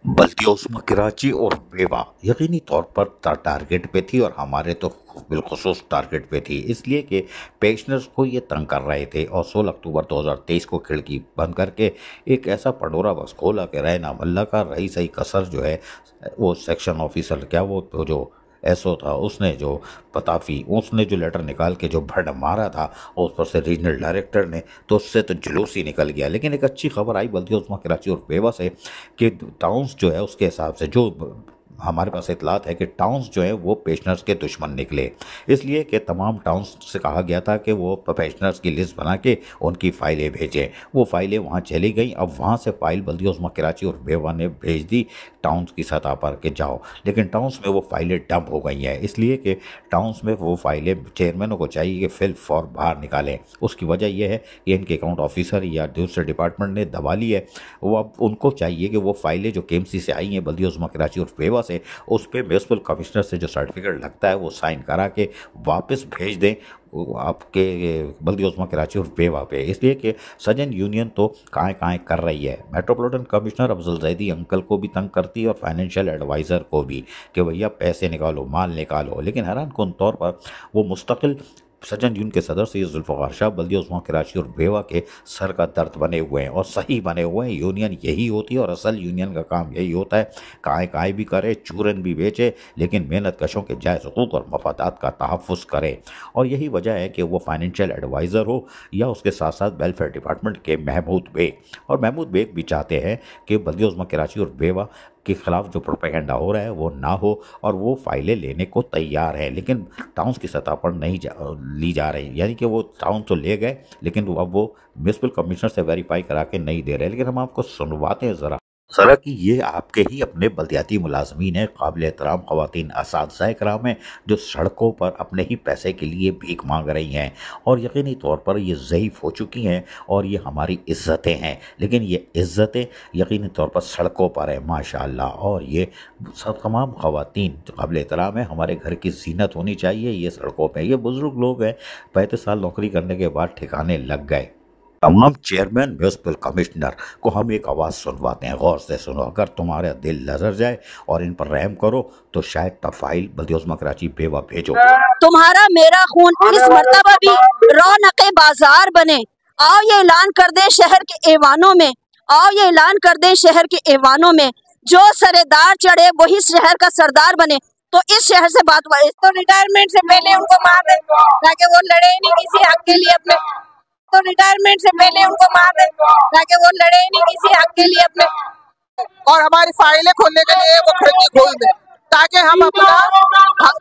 बल्कि उस्मा कराची और वेवा यकीनी तौर पर टारगेट पे थी और हमारे तो बिलखुसूस टारगेट पे थी, इसलिए कि पेंशनर्स को ये तंग कर रहे थे। और 16 अक्टूबर 2023 को खिड़की बंद करके एक ऐसा पंडोरा बॉक्स खोला कि रैना मल्ला का रही सही कसर जो है वो सेक्शन ऑफिसर क्या वो जो एसओ था उसने जो पताफी उसने जो लेटर निकाल के जो भड़ मारा था और उस पर से रीजनल डायरेक्टर ने, तो उससे तो जुलूस ही निकल गया। लेकिन एक अच्छी खबर आई बल्कि उस्मा कराची और वेवा से कि टाउन्स जो है उसके हिसाब से जो हमारे पास इतलात है कि टाउन्स जो है वो पेंशनर्स के दुश्मन निकले, इसलिए कि तमाम टाउन्स से कहा गया था कि वो पेंशनर्स की लिस्ट बना के उनकी फ़ाइलें भेजें। वो फ़ाइलें वहाँ चली गई। अब वहाँ से फ़ाइल बल्कि उस्मा कराची और वेवा ने भेज दी टाउन्स की सतह पर के जाओ, लेकिन टाउन्स में वो फ़ाइलें डंप हो गई हैं, इसलिए कि टाउन्स में वो फ़ाइलें चेयरमैनों को चाहिए कि फिल फॉर बाहर निकालें। उसकी वजह यह है कि इनके अकाउंट ऑफिसर या दूसरे डिपार्टमेंट ने दबा ली है। वो अब उनको चाहिए कि वो फ़ाइलें जो केएमसी से आई हैं बल्कि उस्मा कराची और वेवा से, उस पर म्यूनसिपल कमिश्नर से जो सर्टिफिकेट लगता है वो साइन करा के वापस भेज दें आपके बल्कि उस्मा कराची और वेवा पे, इसलिए कि सजन यूनियन तो काएँ कर रही है। Metropolitan commissioner Afzal Zaidi uncle को भी तंग करती है और फाइनेंशियल एडवाइज़र को भी कि भैया पैसे निकालो, माल निकालो। लेकिन हैरान कुन तौर पर वो मुस्तकिल सज्जन यूनियन के सदर सैयद जुल्फ़िकार शाह बल्कि उस्मा कराची और वेवा के सर का दर्द बने हुए हैं और सही बने हुए हैं। यूनियन यही होती है और असल यूनियन का काम यही होता है, काय भी करे, चूरन भी बेचे, लेकिन मेहनत कशों के जायज़ हुकूक़ और मफादात का तहफ़्फ़ुज़ करे। और यही वजह है कि वो फाइनेंशियल एडवाइज़र हो या उसके साथ साथ वेलफेयर डिपार्टमेंट के महमूद बेग, और महमूद बेग भी चाहते हैं कि बल्कि उस्मा कराची और वेवा के खिलाफ जो प्रोपेगेंडा हो रहा है वो ना हो और वो फाइलें लेने को तैयार है, लेकिन टाउन्स की सतह पर नहीं ली जा रही। यानी कि वो टाउन तो ले गए लेकिन अब वो म्यूनसिपल कमिश्नर से वेरीफाई करा के नहीं दे रहे। लेकिन हम आपको सुनवाते हैं ज़रा कि ये आपके ही अपने बल्दियाती मुलाजमीन हैं, काबिल एहतराम ख़वातीन असातिज़ा कराम हैं जो सड़कों पर अपने ही पैसे के लिए भीख मांग रही हैं और यकीनी तौर पर ये ज़ईफ़ हो चुकी हैं और ये हमारी इज़्ज़तें हैं। लेकिन ये इज़्ज़तें यकीनी तौर पर सड़कों पर है माशाअल्लाह। और ये सब तमाम ख़वातीन जो काबिल एहतराम है, हमारे घर की ज़ीनत होनी चाहिए, ये सड़कों पर। ये बुज़ुर्ग लोग हैं, 35 साल नौकरी करने के बाद ठिकाने लग गए। तमाम चेयरमैन म्यूनसिपल कमिश्नर को हम एक आवाज़ सुनवाते हैं, गौर से सुनो। अगर तुम्हारा दिल लजर जाए और इन पर रहम करो तो शायद तफाइल बल्कि उस्मा कराची वेवा भेजो। तुम्हारा मेरा खून इस मर्तबा भी रौनक़े बाजार बने। आओ ये ऐलान कर दे शहर के ऐवानों में, आओ ये ऐलान कर दे शहर के ऐवानों में, जो सरेदार चढ़े वही शहर का सरदार बने। तो इस शहर से बात हुआ, तो रिटायरमेंट से पहले उनको मार दे ताकि वो लड़े नहीं किसी हक के लिए अपने, तो रिटायरमेंट से पहले उनको मार दे ताकि वो लड़े नहीं किसी हक के लिए अपने। और हमारी फाइलें खोलने के लिए वो खिड़की खोल दे ताकि हम अपना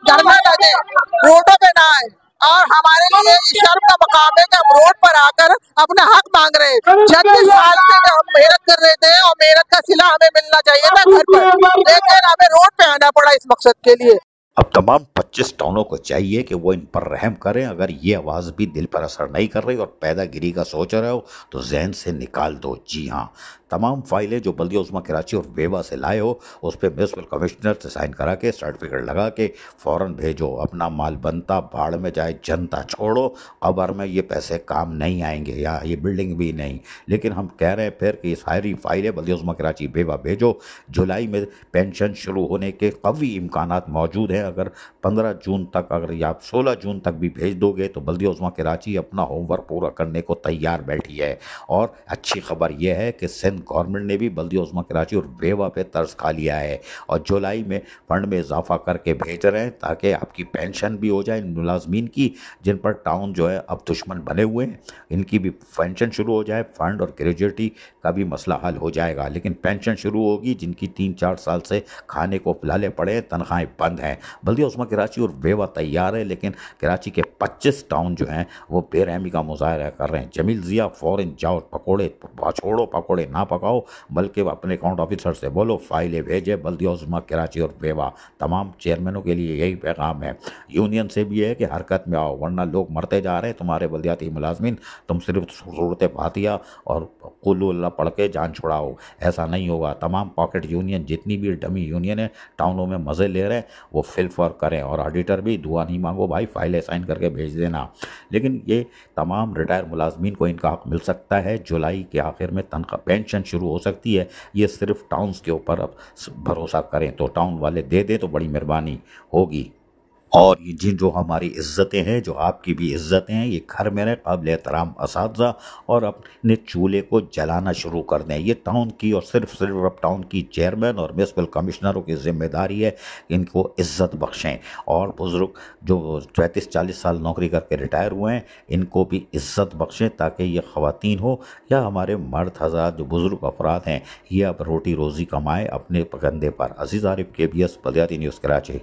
धरना न दें, रोडों पे ना आए। और हमारे लिए शर्म का मकाम है कि हम रोड पर आकर अपना हक मांग रहे हैं। 36 साल से हम मेहनत कर रहे थे और मेहनत का सिला हमें मिलना चाहिए था घर पर, लेकिन हमें रोड पे आना पड़ा इस मकसद के लिए। अब तमाम 25 टाउनों को चाहिए कि वो इन पर रहम करें। अगर ये आवाज़ भी दिल पर असर नहीं कर रही और पैदागिरी का सोच रहे हो तो जहन से निकाल दो। जी हाँ, तमाम फाइलें जो बल्कि उस्मा कराची और वेवा से लाए हो उस पर म्यूनसिपल कमिश्नर से साइन करा के सर्टिफिकेट लगा के फ़ौरन भेजो। अपना माल बनता भाड़ में जाए, जनता छोड़ो, कब्र में ये पैसे काम नहीं आएंगे या ये बिल्डिंग भी नहीं। लेकिन हम कह रहे हैं फिर कि सारी फाइलें बल्कि उस्मा कराची वेवा भेजो। जुलाई में पेंशन शुरू होने के कवी इम्कानात मौजूद हैं। अगर 15 जून तक अगर या 16 जून तक भी भेज दोगे तो बल्कि उस्मा कराची अपना होमवर्क पूरा करने को तैयार बैठी है। और अच्छी खबर यह है कि सिंध गवर्नमेंट ने भी बल्कि उस्मा कराची और वेवा पे तर्ज खा लिया है और जुलाई में फंड में इजाफा करके भेज रहे हैं ताकि आपकी पेंशन भी हो जाए इन मुलाजमीन की जिन पर टाउन जो है अब दुश्मन बने हुए हैं, इनकी भी पेंशन शुरू हो जाए। फंड और ग्रेजुएटी का भी मसला हल हो जाएगा। लेकिन पेंशन शुरू होगी जिनकी 3-4 साल से खाने को पिलाने पड़े, तनख्वाहें बंद हैं। बल्कि उस्मा कराची और वेवा तैयार है, लेकिन कराची के 25 टाउन जो हैं वो बेरहमी का मुजाहरा कर रहे हैं। जमील ज़िया फ़ौरन जाओ, पकोड़े छोड़ो, पकोड़े ना पकाओ, बल्कि अपने अकाउंट ऑफिसर से बोलो फाइलें भेजे बल्कि उस्मा कराची और वेवा। तमाम चेयरमैनों के लिए यही पैगाम है। यूनियन से भी है कि हरकत में आओ वरना लोग मरते जा रहे हैं तुम्हारे बल्दियाती मुलाजमीन। तुम सिर्फ सूरत फातिहा और कुल अल्लाह पढ़ के जान छुड़ाओ, ऐसा नहीं होगा। तमाम पॉकेट यूनियन जितनी भी डमी यूनियन है टाउनों में मज़े ले रहे हैं वो फिल फॉर करें। और ऑडिटर भी दुआ नहीं मांगो भाई, फाइलें साइन करके भेज देना। लेकिन ये तमाम रिटायर मुलाजमीन को इनका हक मिल सकता है जुलाई के आखिर में तनख्वाह पेंशन कंस्ट्रक्शन शुरू हो सकती है, ये सिर्फ टाउन्स के ऊपर अब भरोसा करें तो टाउन वाले दे दें तो बड़ी मेहरबानी होगी। और ये जिन जो हमारी इज़्ज़तें हैं, जो आपकी भी इज़्ज़तें हैं, ये घर में रहें, काबिल एहतराम असातिज़ा, और अपने चूल्हे को जलाना शुरू कर दें। ये टाउन की और सिर्फ अब टाउन की चेयरमैन और म्यूनसिपल कमिश्नरों की ज़िम्मेदारी है, इनको इज़्ज़त बख्शें। और बुज़ुर्ग जो 35-40 साल नौकरी करके रिटायर हुए हैं, इनको भी इज़्ज़त बख्शें ताकि ये ख़वातीन हो या हमारे मर्द हज़रात जो बुज़ुर्ग अफराद हैं, ये अब रोटी रोज़ी कमाएँ अपने कंधे पर। अज़ीज़ आरिफ, KBS बलियाती न्यूज़, कराची।